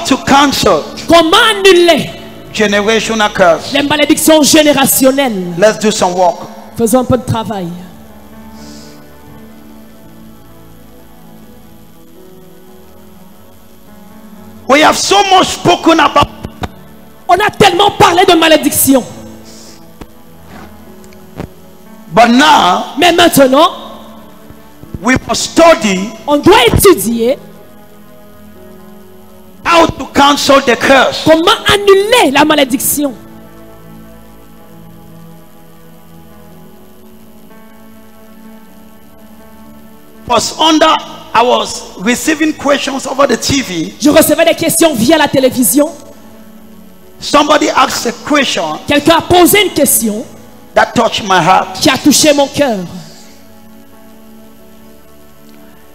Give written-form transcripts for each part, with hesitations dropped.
to cancel Comment annuler generational curse? les malédictions générationnelles? Let's do some work. Faisons un peu de travail. We have so much spoken about. On a tellement parlé de malédiction. But now, Mais maintenant, we must study on doit étudier how to cancel the curse. comment annuler la malédiction. I was receiving questions over the TV. Je recevais des questions via la télévision. Somebody asked a question Quelqu'un a posé une question that touched my heart. qui a touché mon cœur.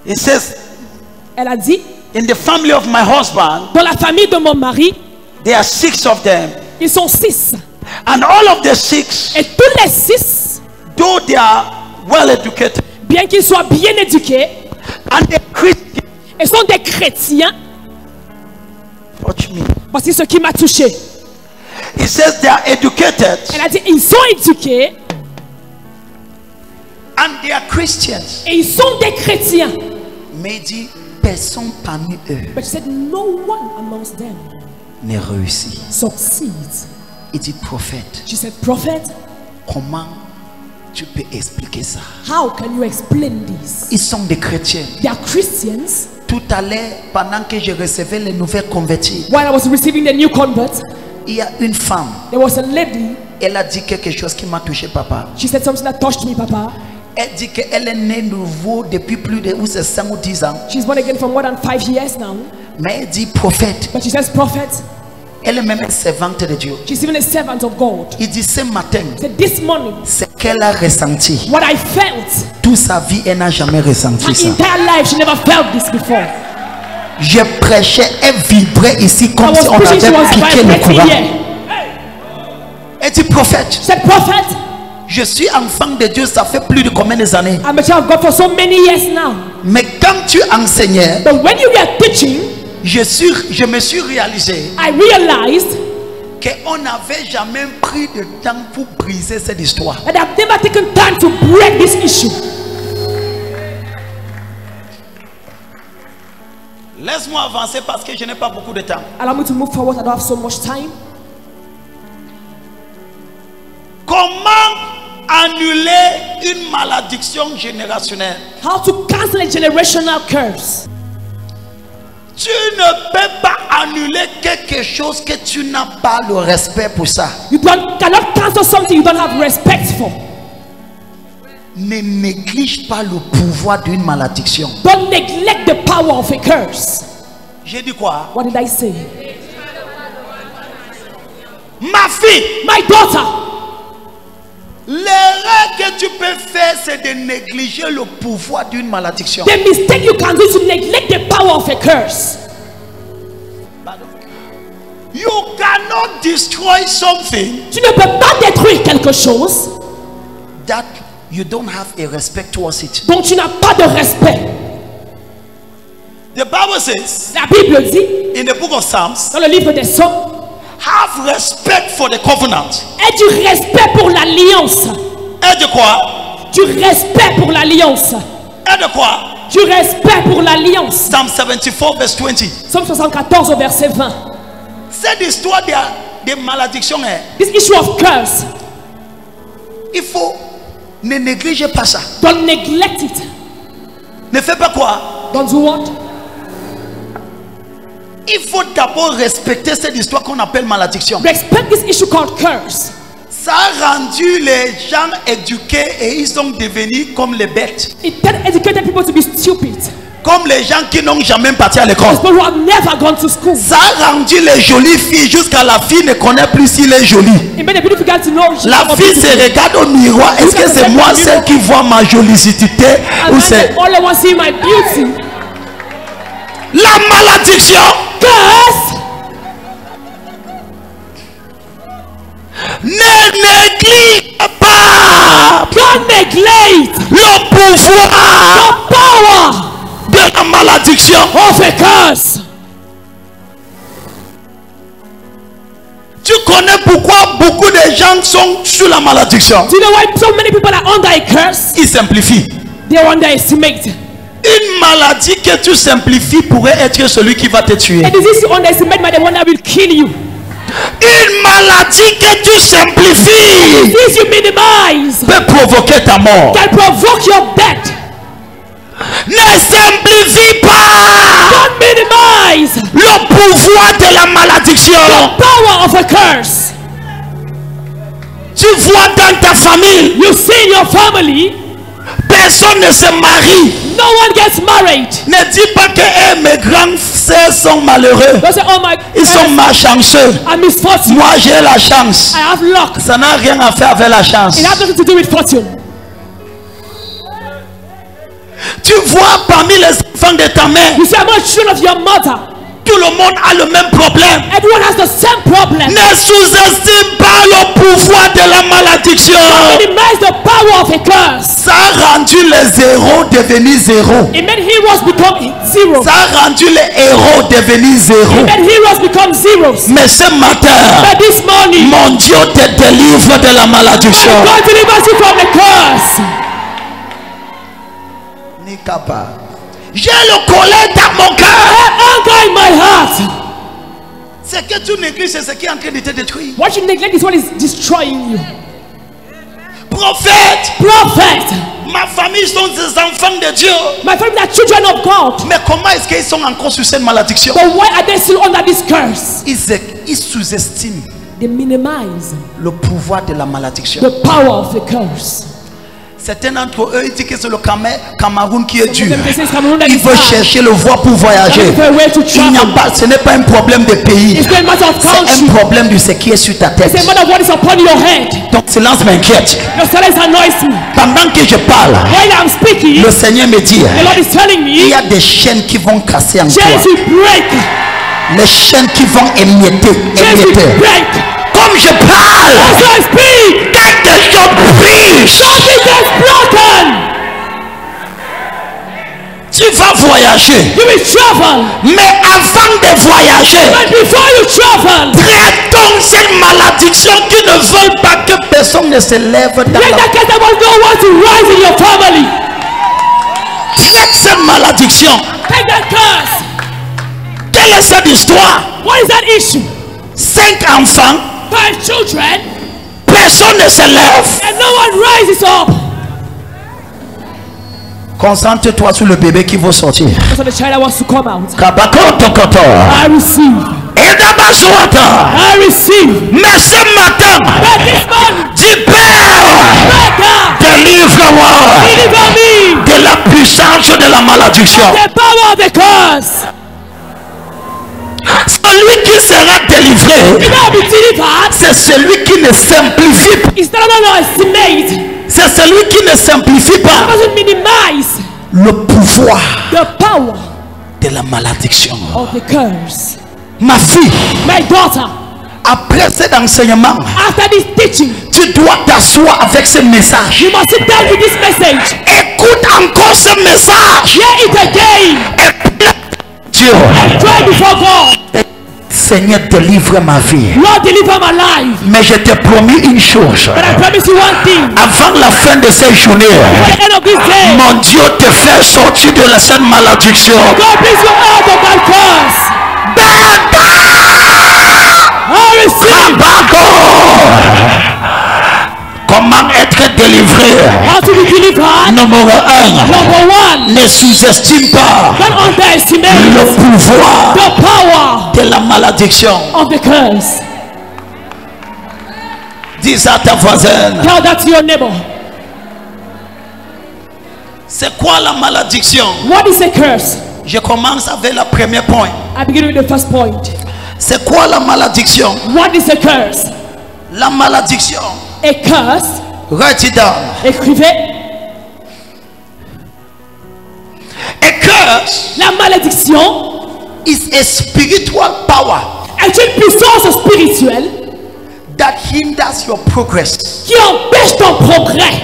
It says, Elle a dit, in the family of my husband, dans la famille de mon mari, there are 6 of them. ils sont 6. And all of the 6, Et tous les 6, though they are well educated bien qu'ils soient bien éduqués, and they're Christian, et sont des chrétiens, touch me. voici ce qui m'a touché. It says they are educated Elle a dit, ils sont éduqués and they are Christians. et ils sont des chrétiens. Mais il dit, personne parmi eux But she said, no one amongst them ne réussit. succeeds. Il dit, prophète, She said, prophet, comment tu peux expliquer ça? how can you explain this? Ils sont des chrétiens. They are Christians. Tout à l'heure, pendant que je recevais les nouvelles convertis, While I was receiving the new convert, il y a une femme, there was a lady. elle a dit quelque chose qui m'a touché, papa. She said something that touched me, Papa. Elle dit qu'elle est née nouveau depuis plus de 5 ou 10 ans. She's born again for more than 5 years now. Mais elle dit prophète. But she says prophet. Elle est même servante de Dieu. She's even a servant of God. Il dit ce matin, Said this morning, ce qu'elle a ressenti, what I felt, toute sa vie, elle n'a jamais ressenti her ça. entire life, she never felt this before. Je prêchais, elle vibrait ici I comme si was on preaching, she avait was piqué le vibrating courant. here. Elle dit prophète. She said prophet, Je suis enfant de Dieu, ça fait plus de combien d'années? I'm a child of God for so many years now. Mais quand tu enseignais, But when you were teaching, je me suis réalisé I realized qu'on n'avait jamais pris de temps pour briser cette histoire. that I've never taken time to break this issue. Laisse-moi avancer parce que je n'ai pas beaucoup de temps. Allow me to move forward. I don't have so much time. Comment annuler une malédiction générationnelle? How to cancel a generational curse. Tu ne peux pas annuler quelque chose que tu n'as pas le respect pour ça. You cannot cancel something you don't have respect for. Ne néglige pas le pouvoir d'une malédiction. Don't neglect the power of a curse. J'ai dit quoi? What did I say? Ma fille, My daughter, l'erreur que tu peux faire, c'est de négliger le pouvoir d'une malédiction. the mistake you can do is to neglect the power of a curse. You cannot destroy something Tu ne peux pas détruire quelque chose that you don't have a respect towards it. dont tu n'as pas de respect. The Bible says La Bible dit in the book of Psalms, dans le livre des Psaumes, have respect for the covenant. aie du respect pour l'alliance. Et de quoi? Du respect pour l'alliance. Et de quoi? Du respect pour l'alliance. Psalm 74 verse 20. Psaume 74 au verset 20. Cette histoire de malédiction, This issue of curse, il faut ne négliger pas ça. don't neglect it. Ne fais pas quoi? Don't do what? Il faut d'abord respecter cette histoire qu'on appelle malédiction. Respect this issue called curse. Ça a rendu les gens éduqués et ils sont devenus comme les bêtes. It educated people to be stupid. Comme les gens qui n'ont jamais parti à l'école. People who have never gone to school. Ça a rendu les jolies filles jusqu'à la fille ne connaît plus s'il est jolie. It made the beautiful girl to know she's La not fille se beautiful. regarde au miroir. Est-ce que c'est moi celle qui voit ma jolicité And ou I c'est said, all I want to see my beauty. la malédiction? Curse. Ne néglige pas Don't neglect le pouvoir the power de la malédiction. of a curse. connais pourquoi beaucoup de gens sont sous la malédiction? Do you know why so many people are under a curse? Ils simplifient. They underestimate. Une maladie que tu simplifies pourrait être celui qui va te tuer. A disease you underestimate might be the one that will kill you. Une maladie que tu simplifies This you minimize peut provoquer ta mort. can provoke your death. Ne simplifie pas Don't minimize le pouvoir de la malédiction. the power of a curse. Tu vois dans ta famille, You see in your family, personne ne se marie. no one gets married. Ne dis pas que mes grands sœurs sont malheureux. Don't say, oh my Ils sont malchanceux. I'm misfortune. Moi j'ai la chance. I have luck. Ça n'a rien à faire avec la chance. It has nothing to do with fortune. Tu vois parmi les enfants de ta mère, You see, I'm not children of your mother. tout le monde a le même problème. Everyone has the same problem. Ne sous-estime pas le pouvoir de la malédiction. Minimize the power of a curse. Ça a rendu les héros devenir zéro. It made heroes become zero. Ça a rendu les héros devenir zéro. It made heroes become zeros. Mais ce matin, But this morning, mon Dieu te délivre de la malédiction. God delivers you from the curse. Ni capable. J'ai le colère dans mon cœur. Anger in my heart. Ce que tu négliges, c'est ce qui est en train de te détruire. What you neglect is what is destroying you. Prophète, Prophet, ma famille sont des enfants de Dieu. my family are children of God. Mais comment est-ce qu'ils sont encore sous cette malédiction? But why are they still under this curse? Ils sous-estiment They minimize le pouvoir de la malédiction. the power of the curse. Certains d'entre eux disent que c'est le Cameroun qui est dur. This is Cameroon that Ils is veulent hard. chercher le voie pour voyager. Looking for a way to Il n'y a travel. pas, ce n'est pas un problème de pays. It's not a matter of C'est un country. problème de ce qui est sur ta tête. It's a matter of what is upon your head. Ton silence m'inquiète. Your silence annoys me. Pendant que je parle, While I'm speaking, le Seigneur me dit, the Lord is telling il y me, a des chaînes qui vont casser en toi. chains will break. Les chaînes qui vont émietter. Chains will break. Comme je parle, As I speak, quelque chose brise. something gets broken. Tu vas voyager. You will travel. Mais avant de voyager, But before you travel, traitons cette malédiction qui ne veut pas que personne ne se lève dans break la... that curse that was no one to rise in your family. Traite cette malédiction. Take that curse. Quelle est cette histoire? What is that issue? 5 enfants, 5 children, personne ne se lève. and no one rises up. Concentre-toi sur le bébé qui va sortir. So the child that wants to come out. Kabakotokoto. I receive. Edabaswata. I receive. Mais ce matin, But this man, dis Père, better, délivre-moi deliver me. de la puissance de la malédiction. The power of the curse. Celui qui sera délivré, If I be delivered, c'est celui qui ne simplifie pas. it's not an estimate. C'est celui qui ne simplifie It pas doesn't minimize le pouvoir the power de la malédiction. of the curse. Ma fille, My daughter, après cet enseignement, after this teaching, tu dois t'asseoir avec ce message. you must sit down with this message. Écoute encore ce message. Hear it again. Et plaide Dieu, Pray before God. Seigneur, délivre ma vie. Lord, deliver my life. Mais je t'ai promis une chose. But I promise you one thing. Avant la fin de cette journée, At the end of this day, mon Dieu te fait sortir de cette malédiction. God brings you out of that curse. I receive. Comment être délivré? How to be delivered. Numéro 1. Number one, Ne sous-estime pas don't underestimate le pouvoir the power de la malédiction. of the curse. Dis à ta voisine, Tell that to your neighbor. c'est quoi la malédiction? What is a curse? Je commence avec le premier point. I begin with the first point. C'est quoi la malédiction? What is a curse? La malédiction. A curse, Write it down. écrivez, A curse la malédiction is a spiritual power est une puissance spirituelle that hinders your progress, qui empêche ton progrès,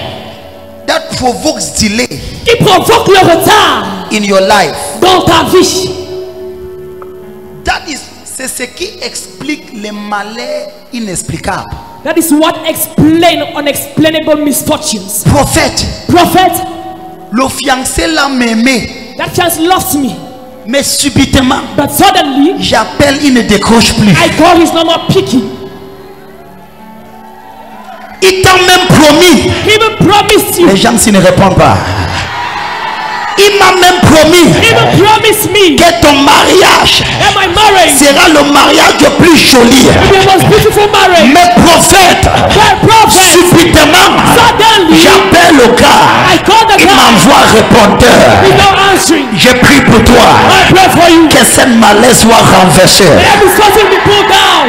that provokes delay qui provoque le retard in your life. dans ta vie. That is C'est ce qui explique les malheurs inexplicables. That is what explains unexplainable misfortunes. Prophète, Prophet, le fiancé l'a m'aimé, that chance lost me. mais subitement, But suddenly, j'appelle, il ne décroche plus. I call his number picking. Il t'a même promis. He even promised you. Les gens s'ils ne répondent pas. Il m'a même promis He even promised me que ton mariage that my marriage sera le mariage le plus joli. will be the most beautiful marriage. Mais prophète, But prophet, subitement, suddenly, j'appelle le gars. I call the Il guy. m'envoie répondeur. He's not answering. J'ai pris pour toi I pray for you. que cette malaise soit renversée. Let this person be pulled down.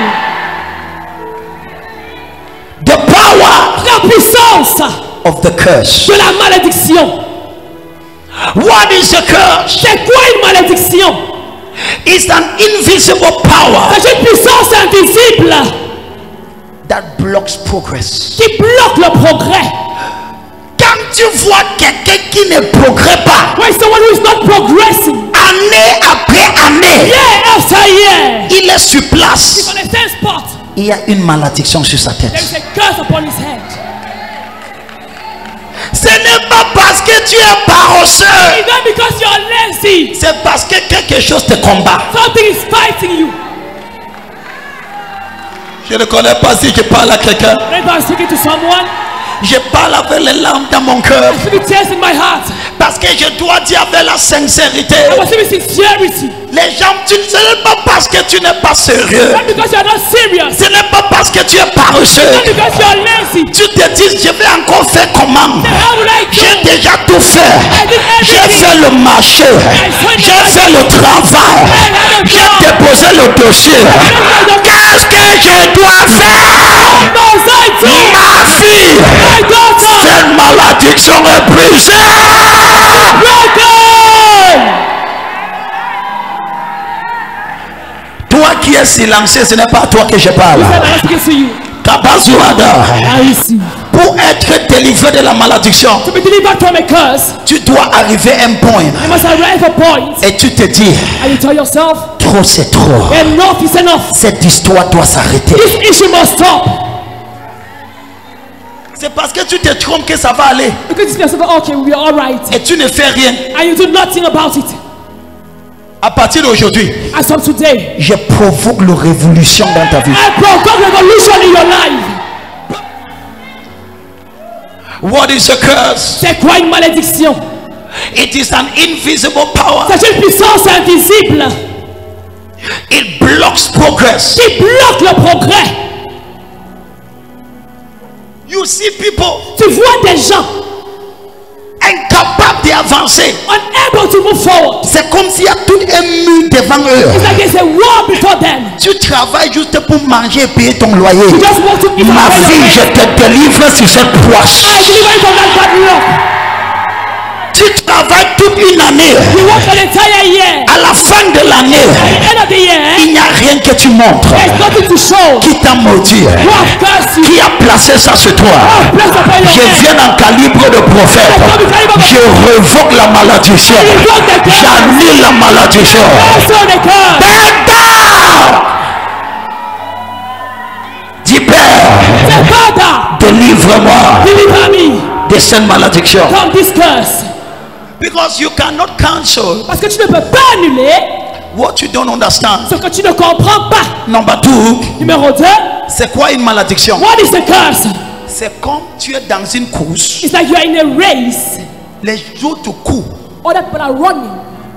The power La puissance of the curse. de la malédiction. What is a curse? C'est quoi une malédiction? It's an invisible power C'est une puissance invisible that blocks progress. qui bloque le progrès. Quand tu vois quelqu'un qui ne progresse pas, When someone who is not progressing, année après année, year after year, il est sur he's place. on the same spot. Il y a une malédiction sur sa There tête. is a curse upon his head. Ce n'est pas parce que tu es paresseux, It's not because you're lazy. c'est parce que quelque chose te combat. Something is fighting you. Je ne connais pas si je parle à quelqu'un. Maybe I'm speaking to someone. Je parle avec les larmes dans mon cœur. I feel the tears in my heart. Parce que je dois dire avec la sincérité. I was saying with sincerity. Les gens, ce n'est pas parce que tu n'es pas sérieux. Not because you're not serious. Ce n'est pas parce que tu es paresseux. Not because you're lazy. Tu te dis, je vais encore faire comment? How would I J'ai do? déjà tout fait. J'ai fait le marché. J'ai fait le travail. J'ai déposé le dossier. Qu'est-ce que je dois faire? No, I do. Ma fille, My daughter. cette malédiction est brisée. Broken. Toi qui es silencieux, ce n'est pas à toi que je parle. Said I was speaking to you. Kabazuada. I receive. Pour être délivré de la malédiction, To be delivered from a curse, tu dois arriver à un point you must arrive a point et tu te dis, and you tell yourself, trop c'est trop. enough is enough. Cette histoire doit s'arrêter. This issue must stop. C'est parce que tu te trompes que ça va aller Because you yourself, okay, we'll be all right. et tu ne fais rien. And you do nothing about it. À partir d'aujourd'hui, As from today, je provoque la révolution dans ta vie. I provoke revolution in your life. What is a curse? C'est quoi une malédiction? It is an invisible power. C'est une puissance invisible It blocks progress. qui bloque le progrès. You see people Tu vois des gens incapables d'avancer. unable to move forward. C'est comme s'il y a tout un mur devant eux. It's like there's a wall before them. Tu travailles juste pour manger et payer ton loyer. You just want to eat Ma and pay fille, your je rent. te délivre sur cette poisse. I deliver you from that bad luck. Tu travailles toute une année. You work an entire year. À la fin de l'année, At the end of the year, il n'y a rien que tu montres. there's nothing to show. Qui t'a maudit? Who have cursed you? Qui a placé ça sur toi? Place upon your Je head. viens en calibre de prophète. Je revoque la malédiction. J'annule la malédiction. Also the curse. Père, dis Père, Say, Father, délivre-moi deliver me de cette malédiction. from this curse. Because you cannot cancel Parce que tu ne peux pas annuler what you don't understand. ce que tu ne comprends pas. Number 2, Numéro 2, c'est quoi une malédiction? what is the curse? C'est comme tu es dans une course, It's like you are in a race. les autres courent, Other people are running.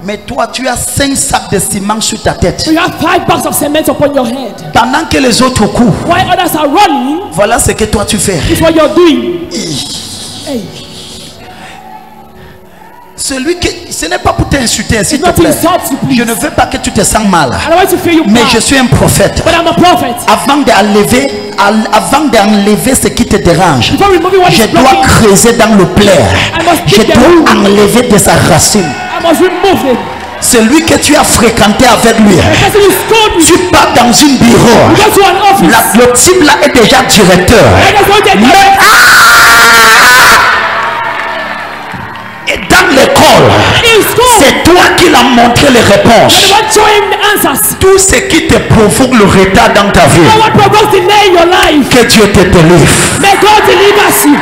mais toi tu as 5 sacs de ciment sur ta tête. So you have 5 bags of cement upon your head. Pendant que les autres courent, While others are running, voilà ce que toi tu fais. this is what you're doing. Hey, Celui qui, ce n'est pas pour t'insulter, s'il it's te not to plaît. insult you, please. Je ne veux pas que tu te sens mal. I don't want to feel you Mais je bad. suis un prophète. But I'm a prophet. Avant d'enlever ce qui te dérange, Before removing what je is dois blocking, creuser dans le plaie. I must Je dig the root. dois enlever de sa racine. I must remove it. Celui que tu as fréquenté avec lui. The person who scored me. Tu pars dans un bureau. You go to an office. Le type là est déjà directeur. And that's what they do. Et dans l'école, In school, c'est toi qui il a montré les réponses, When show him the answers. tout ce qui te provoque le retard dans ta vie, So what provokes delay in your life? que Dieu te délivre. May God deliver you.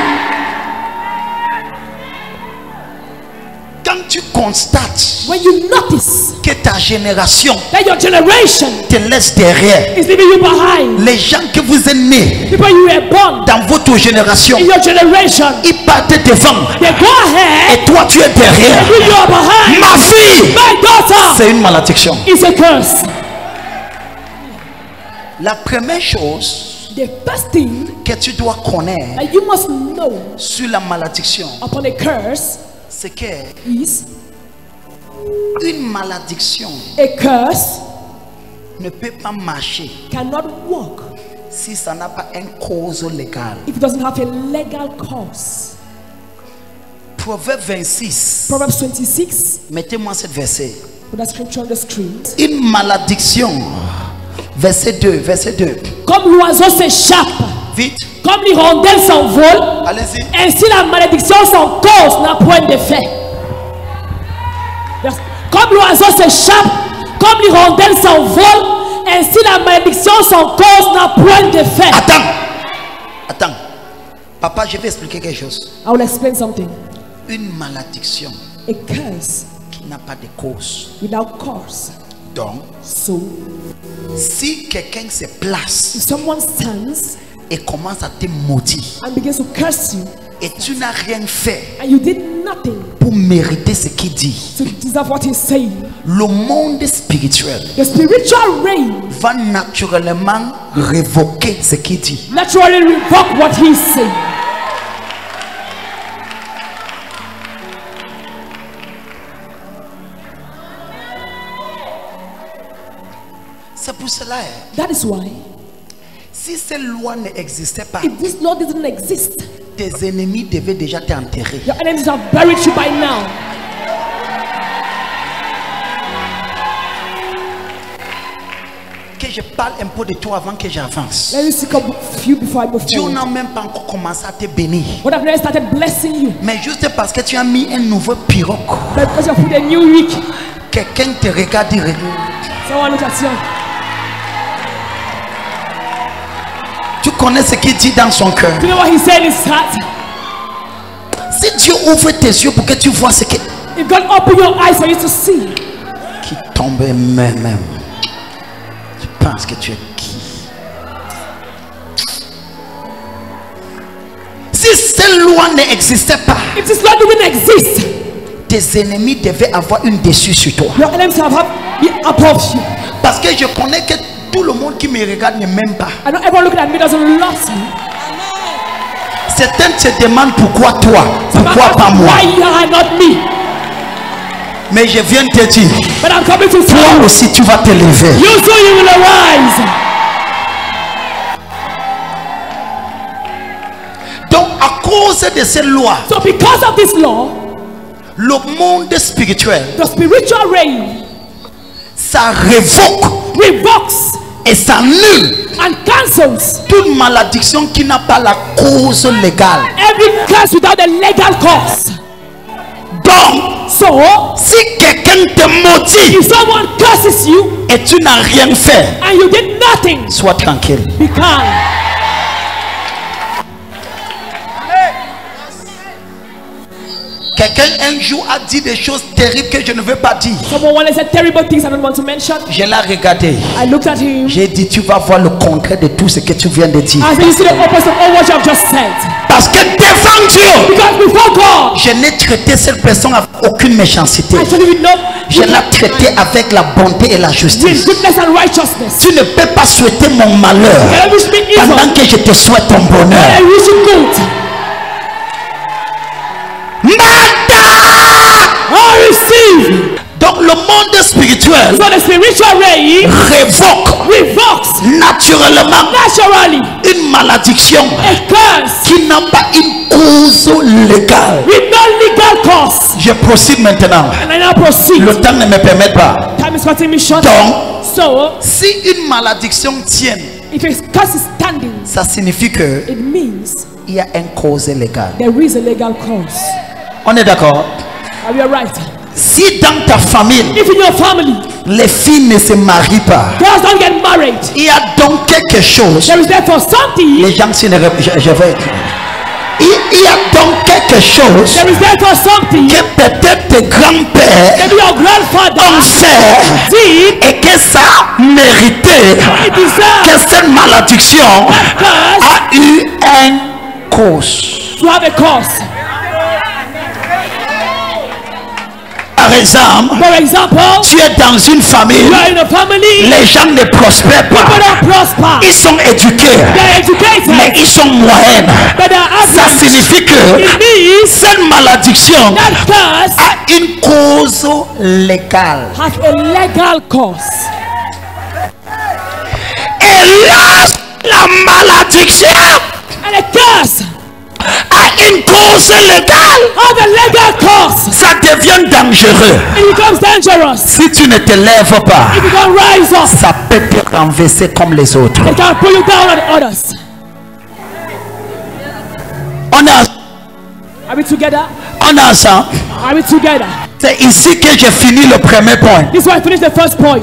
Quand tu constates When you notice que ta génération that your generation te laisse derrière, is leaving you behind, les gens que vous êtes nés people you were born dans votre génération, in your generation, ils partent devant they go ahead et toi tu es derrière. and you are behind. Ma fille, My daughter c'est une malédiction. is a curse. La première chose The first thing que tu dois connaître that you must know sur la malédiction, upon a curse c'est que is une malédiction a curse ne peut pas marcher cannot work si ça n'a pas une cause légale. if it doesn't have a legal cause. Proverbe 26, Proverbs 26, mettez-moi ce verset. put that scripture on the screen. Une malédiction, verset 2, Comme l'oiseau s'échappe, vite, comme l'hirondelle s'envole, allez-y. ainsi la malédiction sans cause n'a point d'effet. Yes. Comme l'oiseau s'échappe, comme l'hirondelle s'envole, ainsi la malédiction sans cause n'a point d'effet. Attends, papa, je vais expliquer quelque chose. I will explain something. Une malédiction A curse qui n'a pas de cause. without cause. Donc, So, si quelqu'un se place if someone stands et commence à te maudire and begins to curse you, et tu n'as rien fait and you did nothing pour mériter ce qu'il dit, to deserve what he's saying, le monde spirituel the spiritual reign va naturellement révoquer ce qu'il dit. naturally revoke what he's saying. C'est pour cela, That is why, si cette loi n'existait pas, if this law didn't exist, tes ennemis devaient déjà t'enterrer. your enemies have buried you by now. Que je parle un peu de toi avant que j'avance. Let me speak up you before I move Dieu forward. n'a même pas encore commencé à te bénir. But I've never started blessing you. Mais juste parce que tu as mis un nouveau pirogue, But because you put a new week, quelqu'un te regarde dire, someone look at you. tu connais ce qu'il dit dans son cœur. Do you know what he said in his heart? Si Dieu ouvre tes yeux pour que tu vois ce qui If God open your eyes for you to see, tombe même, tu penses que tu es qui? Si cette loi n'existait pas, if this law didn't exist, tes ennemis devaient avoir une dessus sur toi. your enemies have be above you. Parce que je connais que tout le monde qui me regarde ne m'aime pas. I know everyone looking at me doesn't love me. Certains se demandent pourquoi toi, pourquoi pas moi. Why you are not me? Mais je viens te dire, But I'm coming to toi tell you. aussi tu vas te lever. You too, you will arise. Donc à cause de cette loi, So because of this law, le monde spirituel, the spiritual reign ça révoque revokes et ça annule and cancels toute malédiction qui n'a pas la cause légale. every curse without a legal cause. Donc, So, si quelqu'un te maudit if someone curses you et tu n'as rien fait, and you did nothing, sois tranquille. be kind. Quelqu'un un jour a dit des choses terribles que je ne veux pas dire. Someone wanted to say terrible things I don't want to mention. Je l'ai regardé. I looked at him. J'ai dit, tu vas voir le contraire de tout ce que tu viens de dire. I said, you see the opposite of all what you have just said. Parce que devant Dieu, Because before God, je n'ai traité cette personne avec aucune méchanceté. I told you with no Je l'ai traité avec la bonté et la with justice. goodness and righteousness. Tu ne peux pas souhaiter mon malheur I wish me evil. pendant que je te souhaite ton bonheur. I wish you good. I receive. Donc le monde spirituel So the spiritual reign révoque revokes naturellement naturally une malédiction a curse qui n'a pas une cause légale. with no legal cause. Je procède maintenant. And I now proceed. Le temps ne me permet pas. Time is cutting me short. Donc, So, si une malédiction tient, if a curse is standing, ça signifie que it means il y a une cause légale. there is a legal cause. On est d'accord? Are we alright? Si dans ta famille, If in your family, les filles ne se marient pas, girls don't get married, il y a donc quelque chose. there is therefore something. Les gens, si ne je vais. Il y a donc quelque chose There is therefore something. que peut-être tes grands-pères Maybe your grandfather ont fait did. et que ça méritait It deserves que cette malédiction curse a eu un cause. to have a cause. Par exemple, For example, tu es dans une famille, you are in a family. les gens ne prospèrent People pas. don't prosper. Ils sont éduqués, They're educated, mais ils sont moyennes. but they're Ça average. signifie que It means cette malédiction that curse a une cause légale. has a legal cause. Et lorsque la malédiction And a curse a une cause légale, has a legal cause. ça devient dangereux. It becomes dangerous. Si tu ne te lèves pas, If you don't rise up, ça peut te renverser comme les autres. it can pull you down on the others. On a, Are we together? on a ça. Are we together? C'est ici que j'ai fini le premier point. This is why I finished the first point.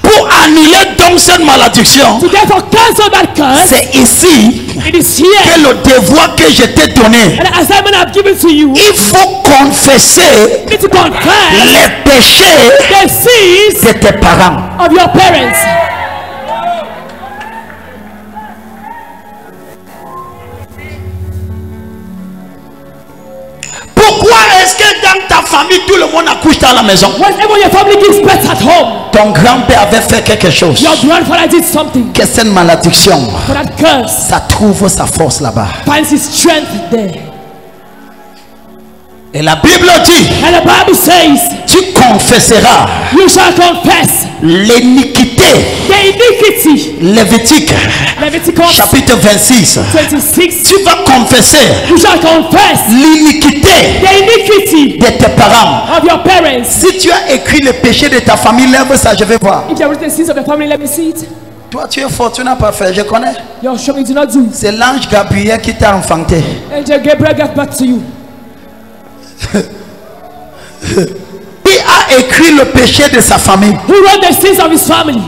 Pour annuler donc cette malédiction, To therefore cancel that curse, c'est ici it is here. que le devoir que je t'ai donné, And the assignment I've given to you, il faut confesser you need to confess les péchés the sins de tes parents. of your parents. Pourquoi est-ce que dans ta famille tout le monde accouche dans la maison? Whenever your family gives birth at home, Ton grand-père avait fait quelque chose. your grandfather did something. Que cette malédiction, For that curse ça trouve sa force là-bas. finds its strength there. Et la Bible dit, And the Bible says, tu confesseras you shall confess l'iniquité. the iniquity. Lévitique, Leviticus chapitre 26. 26. Tu vas confesser You shall confess l'iniquité the iniquity de tes parents. of your parents. Si tu as écrit le péché de ta famille, lève ça, je vais voir. If you have written the sins of your family, let me see it. Toi, tu es fort, tu n'as pas fait, je connais. You're sure you do not do it. C'est l'ange Gabriel qui t'a enfanté. Angel Gabriel got back to you. Qui a écrit le péché de sa famille? Who wrote the sins of his family?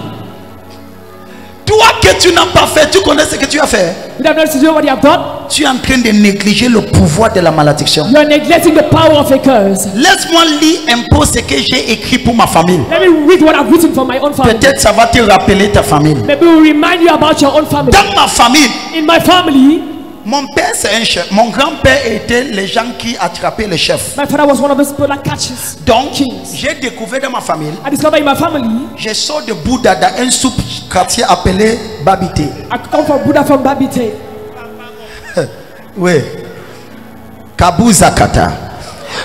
Toi que tu n'as pas fait, tu connais ce que tu as fait. You have not to do what you have done. Tu es en train de négliger le pouvoir de la malédiction. You are neglecting the power of a curse. Laisse-moi lire un peu ce que j'ai écrit pour ma famille. Let me read what I've written for my own family. Peut-être ça va te rappeler ta famille. Maybe it will remind you about your own family. Dans ma famille, In my family, mon père c'est un chef. Mon grand-père était les gens qui attrapaient les chefs. my father was one of those people that catches. Donc, Kings. j'ai découvert dans ma famille, I discovered in my family, je sors de Bouddha dans un soupe quartier appelé Babité. I come from Buddha from Babite. Oui. Kabuzakata.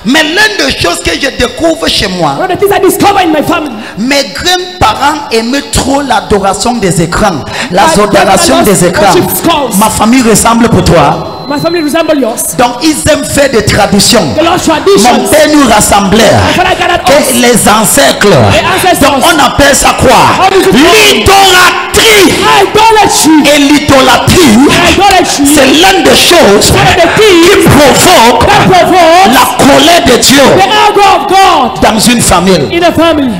Mais l'une des choses que je découvre chez moi, One of the things I discovered in my family, mes grands-parents aimaient trop l'adoration des écrans. My L'adoration des grandparents écrans. worship skulls. Ma famille ressemble pour toi. my family resemble yours. Donc ils aiment faire des traditions. The Lord's Mon traditions. père nous rassemblait. My father gathered Et us. les ancêtres. ancestors. Donc on appelle ça quoi? How do you call it? L'idolâtrie. Idolatry. Et l'idolâtrie, Idolatry. c'est l'une des choses One of the qui things provoque that provokes la colère de Dieu the anger of God dans une famille. in a family.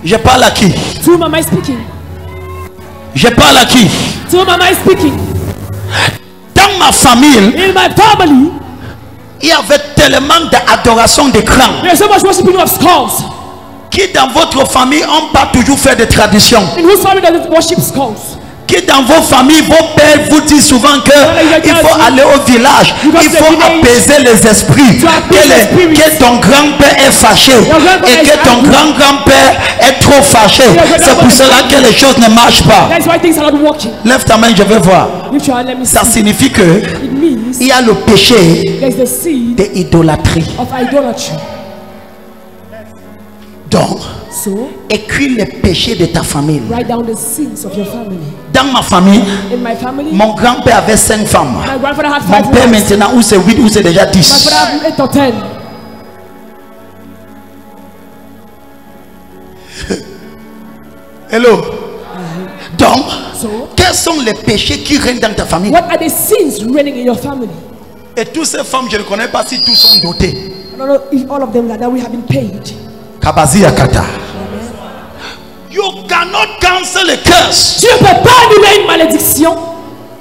Je parle à qui? To whom am I speaking? Je parle à qui? To whom am I speaking? Dans ma famille, In my family, il y avait tellement d'adoration d'écran there's so much worshiping of skulls. qui dans votre famille n'ont pas toujours fait de tradition. In whose family does it worship skulls? Qui dans vos familles, vos pères vous disent souvent qu'il faut aller au village, il faut apaiser les esprits, que ton grand-père est fâché et que ton grand-grand-père est trop fâché. C'est pour cela que les choses ne marchent pas. That's why things are not working. Lève ta main, je vais voir. Lift your hand, let me see. Ça signifie que It means il y a le péché there's the seed de idolâtrie. of idolatry. Donc, So, écris les péchés de ta famille. write down the sins of your family. Dans ma famille, In my family, mon grand-père avait 5 femmes. my grandfather had Mon 5 père wives. maintenant, ou c'est 8 ou c'est déjà My 10. father had 8 or 10. Hello. Donc, So, quels sont les péchés qui règnent dans ta famille? what are the sins reigning in your family? Et toutes ces femmes, je ne connais pas si tous sont dotés. I don't know if all of them that we have been paid. Kabazia kata. You cannot cancel a curse. Tu ne peux pas annuler une malédiction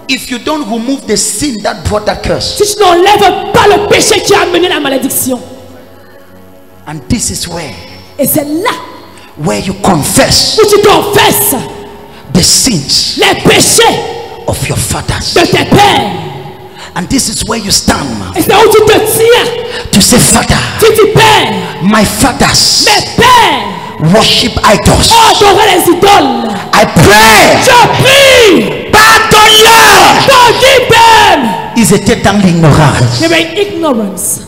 If you don't remove the sin that brought that curse. si tu n'enlèves pas le péché qui a amené la malédiction. And this is where Et c'est là you confess où tu confesses the sins les péchés of your fathers. de tes pères. And this is where you stand Et c'est où tu te tiens. to say, Father, Tu dis, Père, my fathers mes pères worship idols. adoraient les idoles. I pray, Je prie, pardonne-leur. pardonne-leur. Ils étaient dans l'ignorance. They were in ignorance.